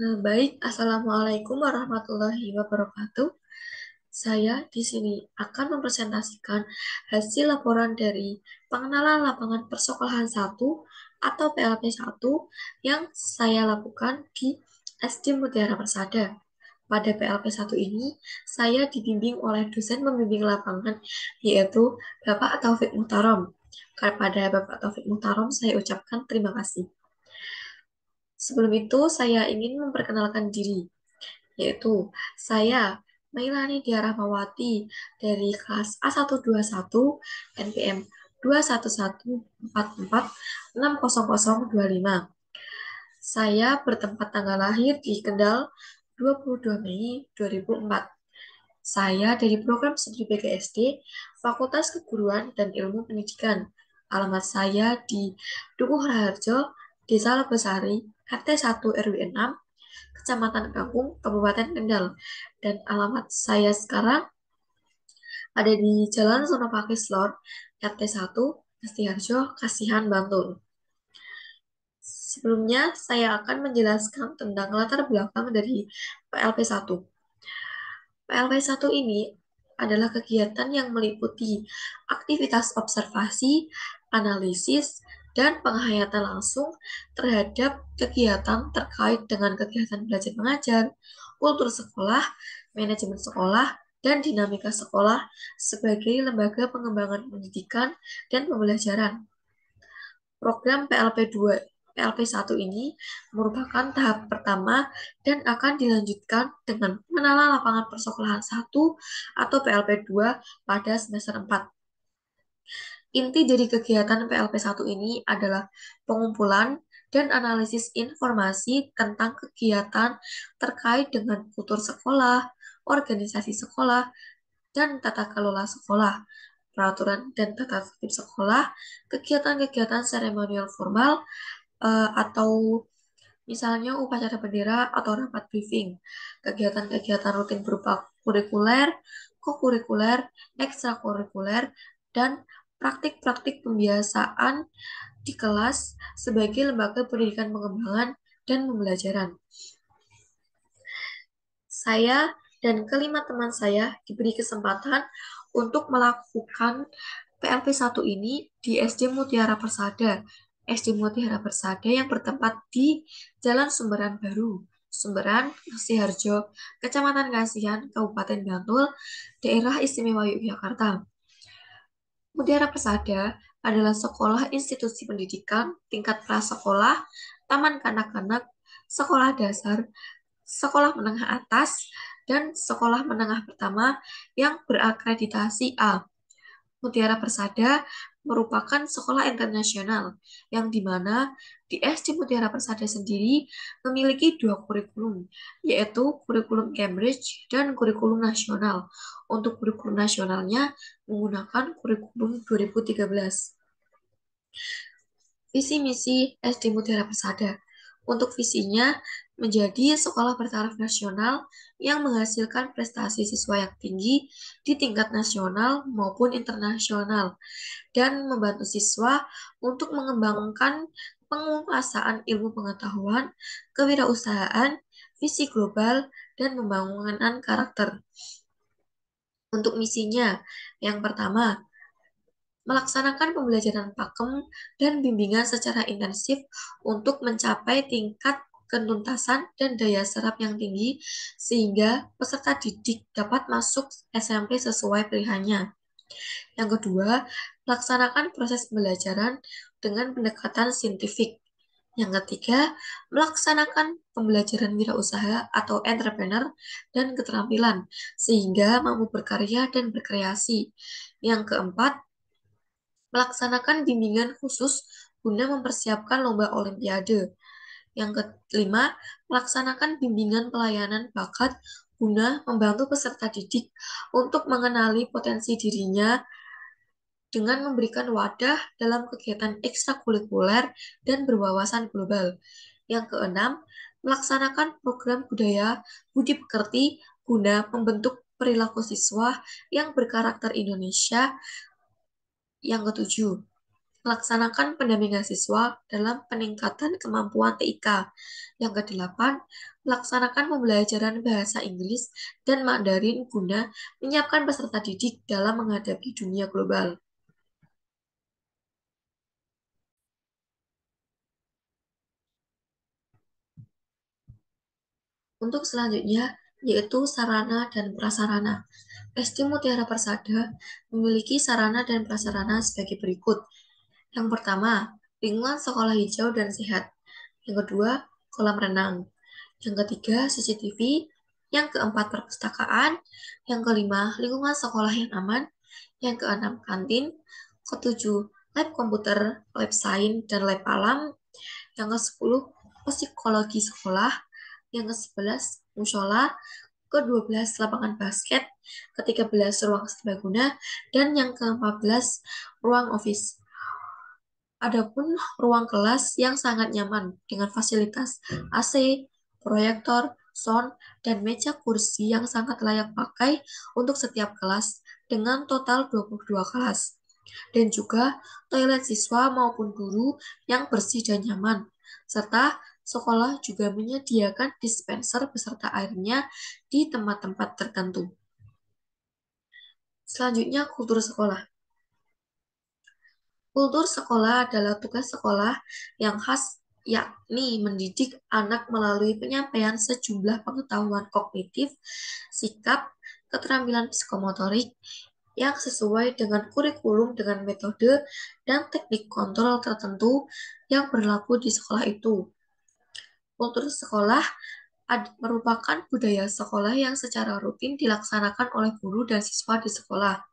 Baik, Assalamualaikum warahmatullahi wabarakatuh. Saya di sini akan mempresentasikan hasil laporan dari pengenalan lapangan persekolahan 1 atau PLP 1 yang saya lakukan di SD Mutiara Persada. Pada PLP 1 ini, saya dibimbing oleh dosen pembimbing lapangan, yaitu Bapak Taufik Muhtarom. Kepada Bapak Taufik Muhtarom, saya ucapkan terima kasih. Sebelum itu, saya ingin memperkenalkan diri, yaitu saya Mailani Diarahmawati dari kelas A121 NPM 21144600025. Saya bertempat tanggal lahir di Kendal 22 Mei 2004. Saya dari program studi PGSD Fakultas Keguruan dan Ilmu Pendidikan. Alamat saya di Dukuh Raharjo, Desa Lebesari, RT 1 RW 6, Kecamatan Kampung, Kabupaten Kendal. Dan alamat saya sekarang ada di Jalan Sonopakis Lor, RT 1, Harjo, Kasihan, Bantul. Sebelumnya, saya akan menjelaskan tentang latar belakang dari PLP 1. PLP 1 ini adalah kegiatan yang meliputi aktivitas observasi, analisis, dan penghayatan langsung terhadap kegiatan terkait dengan kegiatan belajar mengajar, kultur sekolah, manajemen sekolah, dan dinamika sekolah sebagai lembaga pengembangan pendidikan dan pembelajaran. Program PLP 1 ini merupakan tahap pertama dan akan dilanjutkan dengan pengenalan lapangan persekolahan 1 atau PLP 2 pada semester 4. Inti dari kegiatan PLP 1 ini adalah pengumpulan dan analisis informasi tentang kegiatan terkait dengan kultur sekolah, organisasi sekolah, dan tata kelola sekolah, peraturan dan tata tertib sekolah, kegiatan-kegiatan seremonial formal, atau misalnya upacara bendera atau rapat briefing, kegiatan-kegiatan rutin berupa kurikuler, kokurikuler, ekstrakurikuler, dan praktik-praktik pembiasaan di kelas sebagai lembaga pendidikan pengembangan dan pembelajaran. Saya dan kelima teman saya diberi kesempatan untuk melakukan PLP 1 ini di SD Mutiara Persada. SD Mutiara Persada yang bertempat di Jalan Sumberan Baru, Sumberan, Harjo, Kecamatan Kasihan, Kabupaten Bantul, Daerah Istimewa Yogyakarta. Mutiara Persada adalah sekolah institusi pendidikan tingkat prasekolah, taman kanak-kanak, sekolah dasar, sekolah menengah atas, dan sekolah menengah pertama yang berakreditasi A. Mutiara Persada merupakan sekolah internasional yang dimana di SD Mutiara Persada sendiri memiliki dua kurikulum, yaitu kurikulum Cambridge dan kurikulum nasional. Untuk kurikulum nasionalnya menggunakan kurikulum 2013. Visi misi SD Mutiara Persada. Untuk visinya menjadi sekolah bertaraf nasional yang menghasilkan prestasi siswa yang tinggi di tingkat nasional maupun internasional dan membantu siswa untuk mengembangkan penguasaan ilmu pengetahuan, kewirausahaan, visi global, dan pembangunan karakter. Untuk misinya, yang pertama, melaksanakan pembelajaran pakem dan bimbingan secara intensif untuk mencapai tingkat kenuntasan dan daya serap yang tinggi sehingga peserta didik dapat masuk SMP sesuai pilihannya. Yang kedua, melaksanakan proses pembelajaran dengan pendekatan saintifik. Yang ketiga, melaksanakan pembelajaran wirausaha atau entrepreneur dan keterampilan sehingga mampu berkarya dan berkreasi. Yang keempat, melaksanakan bimbingan khusus guna mempersiapkan lomba olimpiade. Yang kelima, melaksanakan bimbingan pelayanan bakat guna membantu peserta didik untuk mengenali potensi dirinya dengan memberikan wadah dalam kegiatan ekstrakurikuler dan berwawasan global. Yang keenam, melaksanakan program budaya budi pekerti guna membentuk perilaku siswa yang berkarakter Indonesia. Yang ketujuh, Melaksanakan pendampingan siswa dalam peningkatan kemampuan TIK. Yang kedelapan, melaksanakan pembelajaran bahasa Inggris dan Mandarin guna menyiapkan peserta didik dalam menghadapi dunia global. Untuk selanjutnya, yaitu sarana dan prasarana. SD Mutiara Persada memiliki sarana dan prasarana sebagai berikut. Yang pertama, lingkungan sekolah hijau dan sehat. Yang kedua, kolam renang. Yang ketiga, CCTV. Yang keempat, perpustakaan. Yang kelima, lingkungan sekolah yang aman. Yang keenam, kantin. Ketujuh, lab komputer, lab sains, dan lab alam. Yang ke-10, psikologi sekolah. Yang ke-11, musola. Ke-12, lapangan basket. Ke-13, ruang serbaguna. Dan yang ke-14, ruang office. Adapun ruang kelas yang sangat nyaman dengan fasilitas AC, proyektor, sound, dan meja kursi yang sangat layak pakai untuk setiap kelas dengan total 22 kelas. Dan juga toilet siswa maupun guru yang bersih dan nyaman. Serta sekolah juga menyediakan dispenser beserta airnya di tempat-tempat tertentu. Selanjutnya, kultur sekolah. Kultur sekolah adalah tugas sekolah yang khas, yakni mendidik anak melalui penyampaian sejumlah pengetahuan kognitif, sikap, keterampilan psikomotorik yang sesuai dengan kurikulum dengan metode dan teknik kontrol tertentu yang berlaku di sekolah itu. Kultur sekolah merupakan budaya sekolah yang secara rutin dilaksanakan oleh guru dan siswa di sekolah.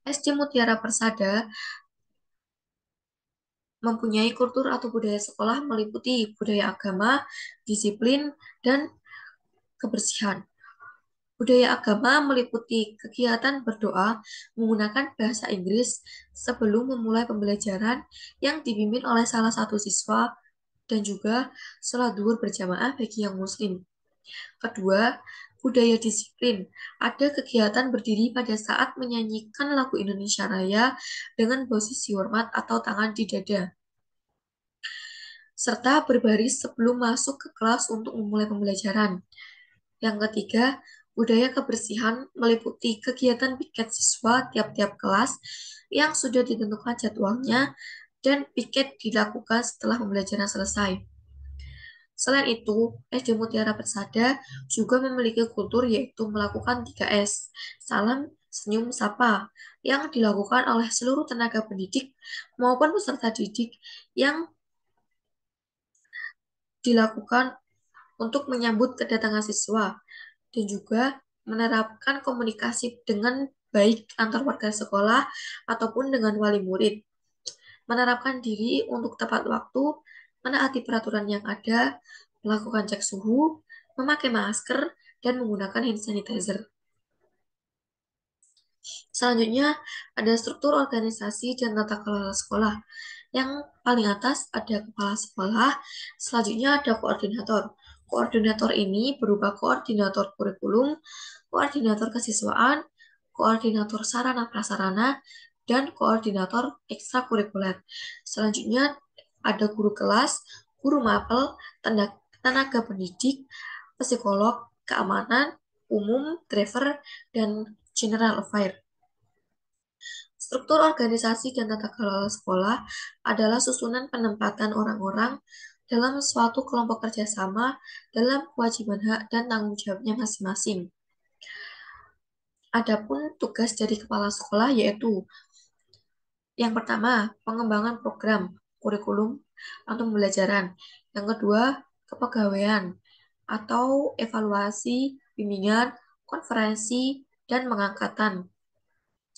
SD Mutiara Persada mempunyai kultur atau budaya sekolah meliputi budaya agama, disiplin, dan kebersihan. Budaya agama meliputi kegiatan berdoa menggunakan bahasa Inggris sebelum memulai pembelajaran yang dipimpin oleh salah satu siswa dan juga sholat zuhur berjamaah bagi yang muslim. Kedua, budaya disiplin. Ada kegiatan berdiri pada saat menyanyikan lagu Indonesia Raya dengan posisi hormat atau tangan di dada, serta berbaris sebelum masuk ke kelas untuk memulai pembelajaran. Yang ketiga, budaya kebersihan meliputi kegiatan piket siswa tiap-tiap kelas yang sudah ditentukan jadwalnya dan piket dilakukan setelah pembelajaran selesai. Selain itu, SD Mutiara Persada juga memiliki kultur yaitu melakukan 3S, salam, senyum, sapa, yang dilakukan oleh seluruh tenaga pendidik maupun peserta didik yang dilakukan untuk menyambut kedatangan siswa dan juga menerapkan komunikasi dengan baik antar warga sekolah ataupun dengan wali murid. Menerapkan diri untuk tepat waktu, menaati peraturan yang ada, melakukan cek suhu, memakai masker, dan menggunakan hand sanitizer. Selanjutnya, ada struktur organisasi dan tata kelola sekolah. Yang paling atas ada kepala sekolah, selanjutnya ada koordinator. Koordinator ini berupa koordinator kurikulum, koordinator kesiswaan, koordinator sarana prasarana, dan koordinator ekstrakurikuler. Selanjutnya ada guru kelas, guru mapel, tenaga pendidik, psikolog, keamanan, umum, driver, dan general affair. Struktur organisasi dan tata kelola sekolah adalah susunan penempatan orang-orang dalam suatu kelompok kerjasama dalam kewajiban hak dan tanggung jawabnya masing-masing. Adapun tugas dari kepala sekolah yaitu yang pertama, pengembangan program kurikulum atau pembelajaran. Yang kedua, kepegawaian atau evaluasi, bimbingan, konferensi, dan pengangkatan.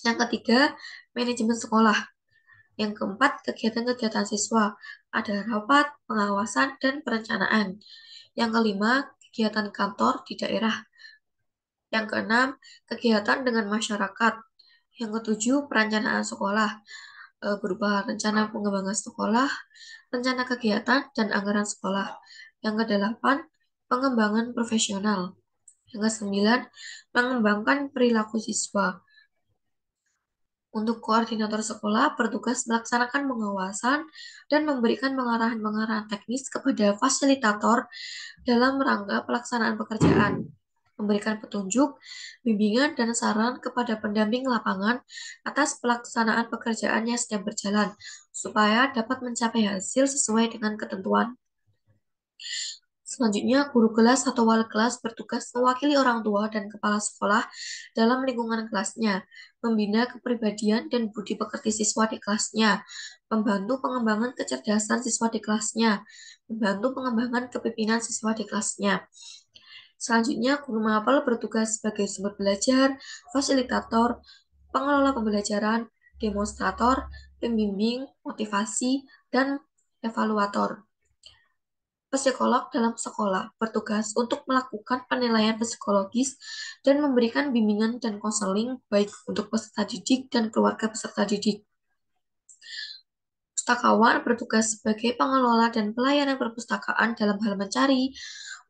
Yang ketiga, manajemen sekolah. Yang keempat, kegiatan-kegiatan siswa. Ada rapat, pengawasan, dan perencanaan. Yang kelima, kegiatan kantor di daerah. Yang keenam, kegiatan dengan masyarakat. Yang ketujuh, perencanaan sekolah berupa rencana pengembangan sekolah, rencana kegiatan, dan anggaran sekolah. Yang kedelapan, pengembangan profesional. Yang kesembilan, mengembangkan perilaku siswa. Untuk koordinator sekolah bertugas melaksanakan pengawasan dan memberikan pengarahan-pengarahan teknis kepada fasilitator dalam rangka pelaksanaan pekerjaan, memberikan petunjuk, bimbingan, dan saran kepada pendamping lapangan atas pelaksanaan pekerjaan yang sedang berjalan, supaya dapat mencapai hasil sesuai dengan ketentuan. Selanjutnya, guru kelas atau wali kelas bertugas mewakili orang tua dan kepala sekolah dalam lingkungan kelasnya, membina kepribadian dan budi pekerti siswa di kelasnya, membantu pengembangan kecerdasan siswa di kelasnya, membantu pengembangan kepemimpinan siswa di kelasnya. Selanjutnya, guru mapel bertugas sebagai sumber belajar, fasilitator, pengelola pembelajaran, demonstrator, pembimbing, motivasi, dan evaluator. Psikolog dalam sekolah bertugas untuk melakukan penilaian psikologis dan memberikan bimbingan dan konseling baik untuk peserta didik dan keluarga peserta didik. Pustakawan bertugas sebagai pengelola dan pelayanan perpustakaan dalam hal mencari,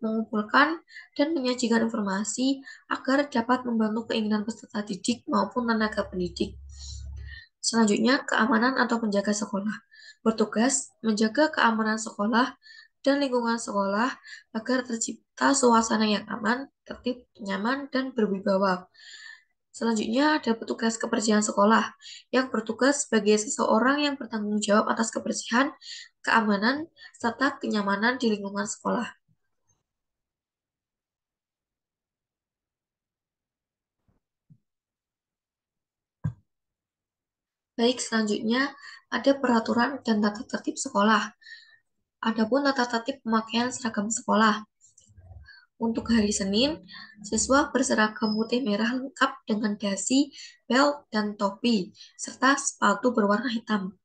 mengumpulkan, dan menyajikan informasi agar dapat membantu keinginan peserta didik maupun tenaga pendidik. Selanjutnya, keamanan atau penjaga sekolah bertugas menjaga keamanan sekolah dan lingkungan sekolah agar tercipta suasana yang aman, tertib, nyaman, dan berwibawa. Selanjutnya ada petugas kebersihan sekolah yang bertugas sebagai seseorang yang bertanggung jawab atas kebersihan, keamanan, serta kenyamanan di lingkungan sekolah. Baik, selanjutnya ada peraturan dan tata tertib sekolah. Adapun tata tertib pemakaian seragam sekolah. Untuk hari Senin, siswa berseragam putih merah lengkap dengan dasi, belt, dan topi, serta sepatu berwarna hitam.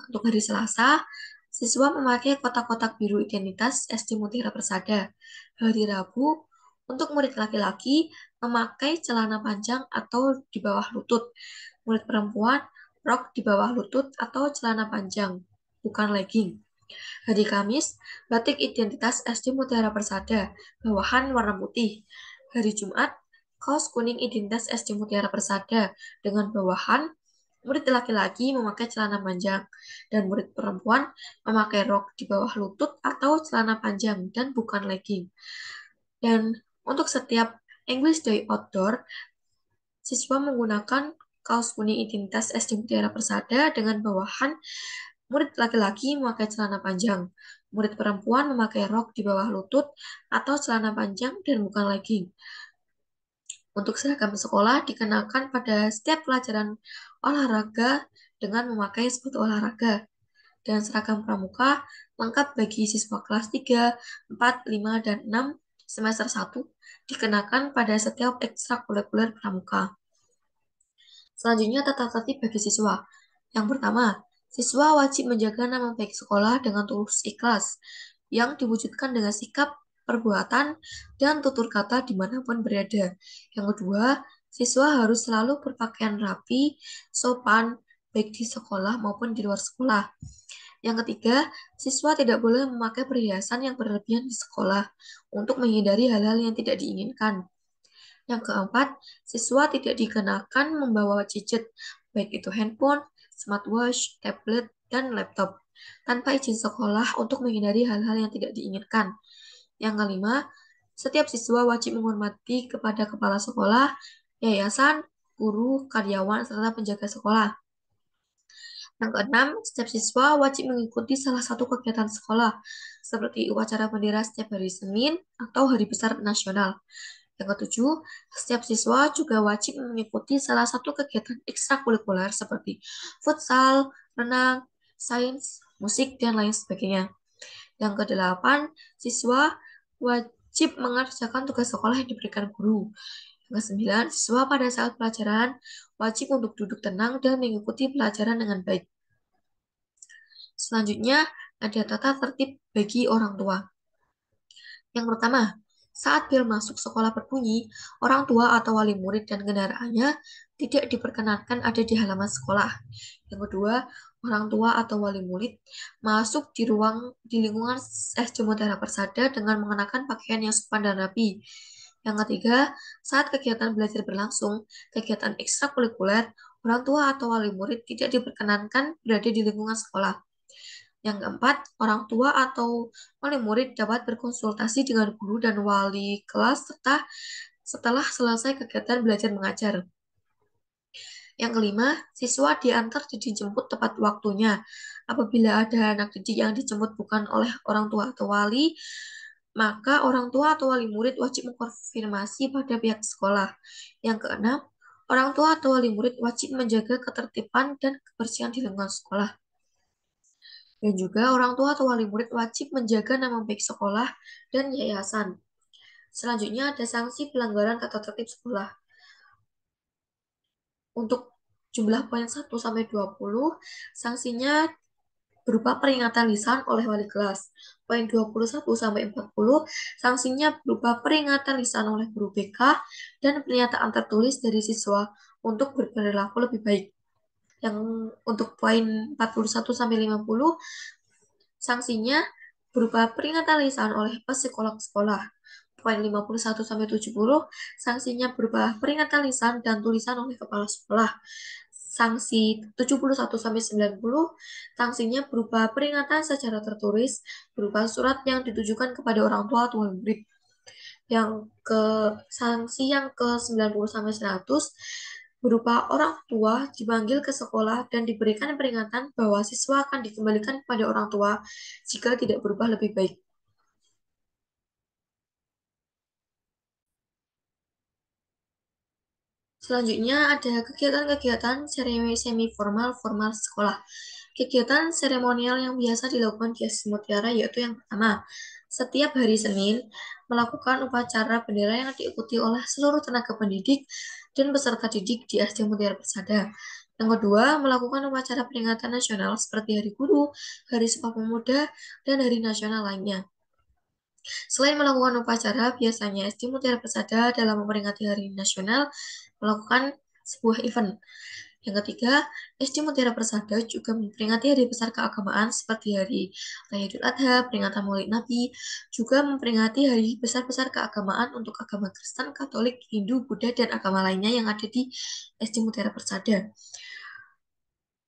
Untuk hari Selasa, siswa memakai kotak-kotak biru identitas SD Mutiara Persada. Hari Rabu, untuk murid laki-laki memakai celana panjang atau di bawah lutut. Murid perempuan, rok di bawah lutut atau celana panjang, bukan legging. Hari Kamis, batik identitas SD Mutiara Persada, bawahan warna putih. Hari Jumat, kaos kuning identitas SD Mutiara Persada dengan bawahan murid laki-laki memakai celana panjang dan murid perempuan memakai rok di bawah lutut atau celana panjang dan bukan legging. Dan untuk setiap English Day Outdoor, siswa menggunakan kaos kuning identitas SD Mutiara Persada dengan bawahan murid laki-laki memakai celana panjang, murid perempuan memakai rok di bawah lutut atau celana panjang dan bukan legging. Untuk seragam sekolah dikenakan pada setiap pelajaran olahraga dengan memakai sepatu olahraga. Dan seragam pramuka lengkap bagi siswa kelas 3, 4, 5, dan 6 semester 1 dikenakan pada setiap ekstrakurikuler pramuka. Selanjutnya tata tertib bagi siswa. Yang pertama, siswa wajib menjaga nama baik sekolah dengan tulus ikhlas yang diwujudkan dengan sikap, perbuatan, dan tutur kata dimanapun berada. Yang kedua, siswa harus selalu berpakaian rapi, sopan, baik di sekolah maupun di luar sekolah. Yang ketiga, siswa tidak boleh memakai perhiasan yang berlebihan di sekolah untuk menghindari hal-hal yang tidak diinginkan. Yang keempat, siswa tidak dikenakan membawa gadget, baik itu handphone, smartwatch, tablet, dan laptop, tanpa izin sekolah untuk menghindari hal-hal yang tidak diinginkan. Yang kelima, setiap siswa wajib menghormati kepada kepala sekolah, yayasan, guru, karyawan, serta penjaga sekolah. Yang keenam, setiap siswa wajib mengikuti salah satu kegiatan sekolah, seperti upacara bendera setiap hari Senin atau Hari Besar Nasional. Yang ketujuh, setiap siswa juga wajib mengikuti salah satu kegiatan ekstrakurikuler seperti futsal, renang, sains, musik, dan lain sebagainya. Yang kedelapan, siswa wajib mengerjakan tugas sekolah yang diberikan guru. Yang kesembilan, siswa pada saat pelajaran wajib untuk duduk tenang dan mengikuti pelajaran dengan baik. Selanjutnya, ada tata tertib bagi orang tua. Yang pertama, saat bel masuk sekolah berbunyi, orang tua atau wali murid dan kendaraannya tidak diperkenankan ada di halaman sekolah. Yang kedua, orang tua atau wali murid masuk di lingkungan SD Mutiara Persada dengan mengenakan pakaian yang sopan dan rapi. Yang ketiga, saat kegiatan belajar berlangsung, kegiatan ekstrakurikuler, orang tua atau wali murid tidak diperkenankan berada di lingkungan sekolah. Yang keempat, orang tua atau wali murid dapat berkonsultasi dengan guru dan wali kelas serta setelah selesai kegiatan belajar mengajar. Yang kelima, siswa diantar dan dijemput tepat waktunya. Apabila ada anak didik yang dijemput bukan oleh orang tua atau wali, maka orang tua atau wali murid wajib mengkonfirmasi pada pihak sekolah. Yang keenam, orang tua atau wali murid wajib menjaga ketertiban dan kebersihan di lingkungan sekolah. Dan juga orang tua atau wali murid wajib menjaga nama baik sekolah dan yayasan. Selanjutnya ada sanksi pelanggaran tata tertib sekolah. Untuk jumlah poin 1 sampai 20, sanksinya berupa peringatan lisan oleh wali kelas. Poin 21 sampai 40, sanksinya berupa peringatan lisan oleh guru BK dan pernyataan tertulis dari siswa untuk berperilaku lebih baik. Yang untuk poin 41 sampai 50, sanksinya berupa peringatan lisan oleh psikolog sekolah. Poin 51 sampai 70, sanksinya berupa peringatan lisan dan tulisan oleh kepala sekolah. Sanksi 71 sampai 90, sanksinya berupa peringatan secara tertulis berupa surat yang ditujukan kepada orang tua atau murid. Yang ke sanksi yang ke 90 sampai 100 berupa orang tua dipanggil ke sekolah dan diberikan peringatan bahwa siswa akan dikembalikan kepada orang tua jika tidak berubah lebih baik. Selanjutnya ada kegiatan-kegiatan semi formal formal sekolah. Kegiatan seremonial yang biasa dilakukan di SD Mutiara yaitu yang pertama, setiap hari Senin melakukan upacara bendera yang diikuti oleh seluruh tenaga pendidik dan peserta didik di SD Mutiara Persada. Yang kedua, melakukan upacara peringatan nasional seperti Hari Guru, Hari Sumpah Pemuda, dan Hari Nasional lainnya. Selain melakukan upacara, biasanya SD Mutiara Persada dalam memperingati Hari Nasional melakukan sebuah event. Yang ketiga, SD Mutiara Persada juga memperingati hari besar keagamaan seperti Hari Raya Idul Adha, peringatan Maulid Nabi, juga memperingati hari besar-besar keagamaan untuk agama Kristen, Katolik, Hindu, Buddha, dan agama lainnya yang ada di SD Mutiara Persada.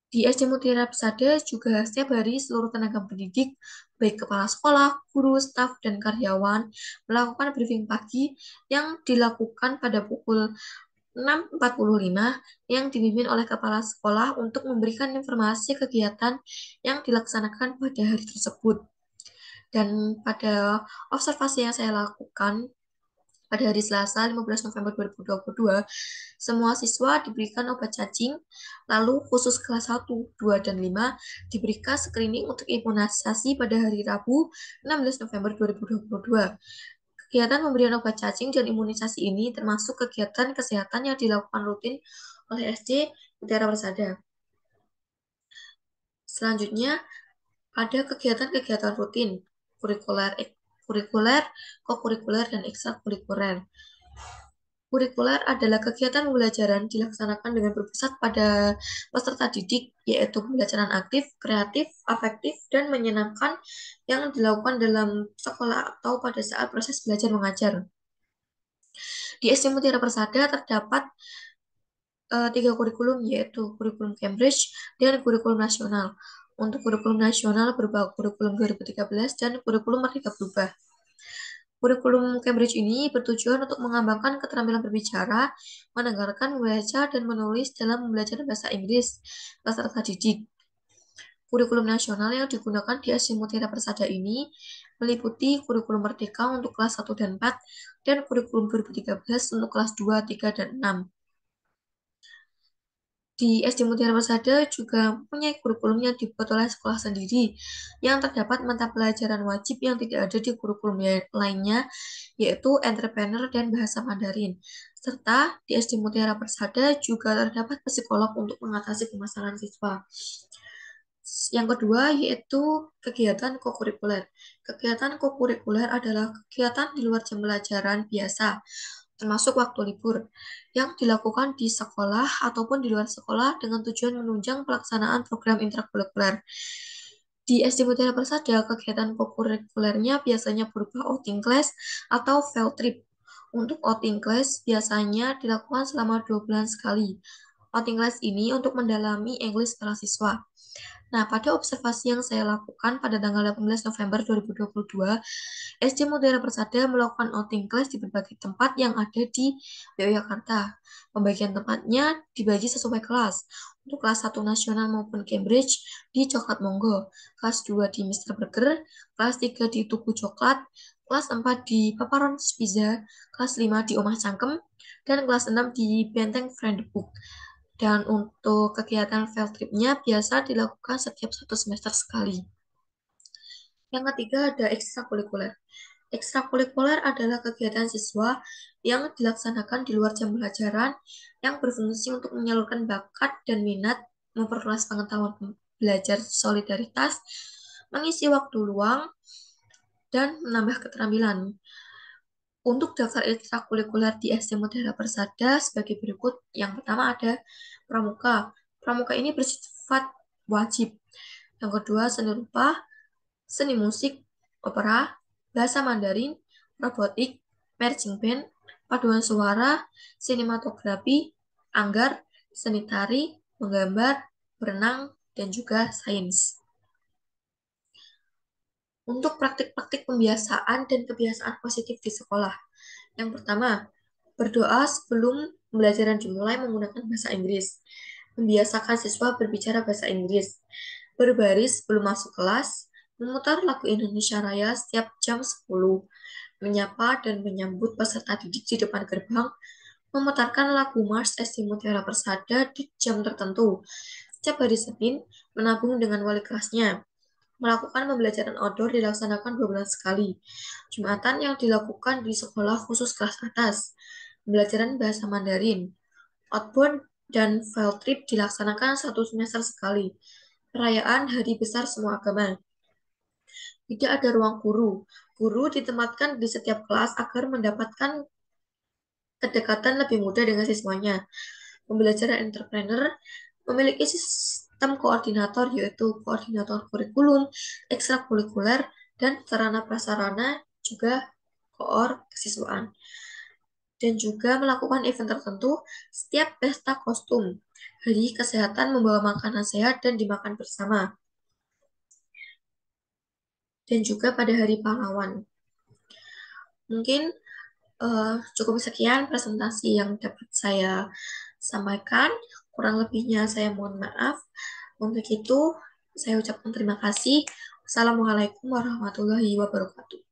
Di SD Mutiara Persada juga setiap hari seluruh tenaga pendidik, baik kepala sekolah, guru, staf, dan karyawan, melakukan briefing pagi yang dilakukan pada pukul 6.45 yang dipimpin oleh kepala sekolah untuk memberikan informasi kegiatan yang dilaksanakan pada hari tersebut. Dan pada observasi yang saya lakukan pada hari Selasa 15 November 2022, semua siswa diberikan obat cacing, lalu khusus kelas 1, 2, dan 5 diberikan screening untuk imunisasi pada hari Rabu 16 November 2022. Kegiatan pemberian obat cacing dan imunisasi ini termasuk kegiatan kesehatan yang dilakukan rutin oleh SD Mutiara Persada. Selanjutnya, ada kegiatan-kegiatan rutin, kurikuler, kurikuler, kokurikuler, dan ekstrakurikuler. Kurikuler adalah kegiatan pembelajaran dilaksanakan dengan berpusat pada peserta didik, yaitu pembelajaran aktif, kreatif, afektif, dan menyenangkan yang dilakukan dalam sekolah atau pada saat proses belajar mengajar. Di SD Mutiara Persada terdapat 3 kurikulum, yaitu kurikulum Cambridge dan kurikulum nasional. Untuk kurikulum nasional berupa kurikulum 2013 dan kurikulum Merdeka Berubah. Kurikulum Cambridge ini bertujuan untuk mengembangkan keterampilan berbicara, mendengarkan, membaca, dan menulis dalam belajar bahasa Inggris peserta didik. Kurikulum nasional yang digunakan di SD Mutiara Persada ini meliputi kurikulum Merdeka untuk kelas 1 dan 4 dan kurikulum 2013 untuk kelas 2, 3, dan 6. Di SD Mutiara Persada juga mempunyai kurikulum yang dibuat oleh sekolah sendiri, yang terdapat mata pelajaran wajib yang tidak ada di kurikulum lainnya, yaitu entrepreneur dan bahasa Mandarin. Serta di SD Mutiara Persada juga terdapat psikolog untuk mengatasi permasalahan siswa. Yang kedua yaitu kegiatan kokurikuler. Kegiatan kokurikuler adalah kegiatan di luar jam pelajaran biasa, termasuk waktu libur, yang dilakukan di sekolah ataupun di luar sekolah dengan tujuan menunjang pelaksanaan program intrakurikuler. Di SD Mutiara Persada, kegiatan kokurikulernya biasanya berupa outing class atau field trip. Untuk outing class biasanya dilakukan selama 2 bulan sekali. outing class ini untuk mendalami English para siswa. Nah, pada observasi yang saya lakukan pada tanggal 18 November 2022, SD Mutiara Persada melakukan outing class di berbagai tempat yang ada di Yogyakarta. Pembagian tempatnya dibagi sesuai kelas. Untuk kelas 1 nasional maupun Cambridge di Coklat Monggo, kelas 2 di Mister Burger, kelas 3 di Tugu Coklat, kelas 4 di Paparon Pizza, kelas 5 di Omah Cangkem, dan kelas 6 di Benteng Friendbook. Dan untuk kegiatan field trip-nya biasa dilakukan setiap 1 semester sekali. Yang ketiga ada ekstrakurikuler. Ekstrakurikuler adalah kegiatan siswa yang dilaksanakan di luar jam pelajaran yang berfungsi untuk menyalurkan bakat dan minat, memperluas pengetahuan belajar solidaritas, mengisi waktu luang, dan menambah keterampilan. Untuk daftar ekstrakurikuler di SD Mutiara Persada sebagai berikut. Yang pertama ada pramuka. Pramuka ini bersifat wajib. Yang kedua seni rupa, seni musik, opera, bahasa Mandarin, robotik, marching band, paduan suara, sinematografi, anggar, seni tari, menggambar, berenang, dan juga sains. Untuk praktik-praktik pembiasaan dan kebiasaan positif di sekolah. Yang pertama, berdoa sebelum pembelajaran dimulai menggunakan bahasa Inggris. Membiasakan siswa berbicara bahasa Inggris. Berbaris sebelum masuk kelas. Memutar lagu Indonesia Raya setiap jam 10. Menyapa dan menyambut peserta didik di depan gerbang. Memutarkan lagu Mars SD Mutiara Persada di jam tertentu. Setiap hari Senin, menabung dengan wali kelasnya. Melakukan pembelajaran outdoor dilaksanakan 2 bulan sekali. Jumatan yang dilakukan di sekolah khusus kelas atas. Pembelajaran bahasa Mandarin. Outbound dan field trip dilaksanakan 1 semester sekali. Perayaan hari besar semua agama. Tidak ada ruang guru. Guru ditempatkan di setiap kelas agar mendapatkan kedekatan lebih mudah dengan siswanya. Pembelajaran entrepreneur memiliki sistem koordinator yaitu koordinator kurikulum, ekstrakurikuler, dan sarana prasarana juga koor kesiswaan. Dan juga melakukan event tertentu setiap pesta kostum. Hari kesehatan membawa makanan sehat dan dimakan bersama. Dan juga pada hari pahlawan. Mungkin cukup sekian presentasi yang dapat saya sampaikan. Kurang lebihnya saya mohon maaf. Untuk itu, saya ucapkan terima kasih. Wassalamualaikum warahmatullahi wabarakatuh.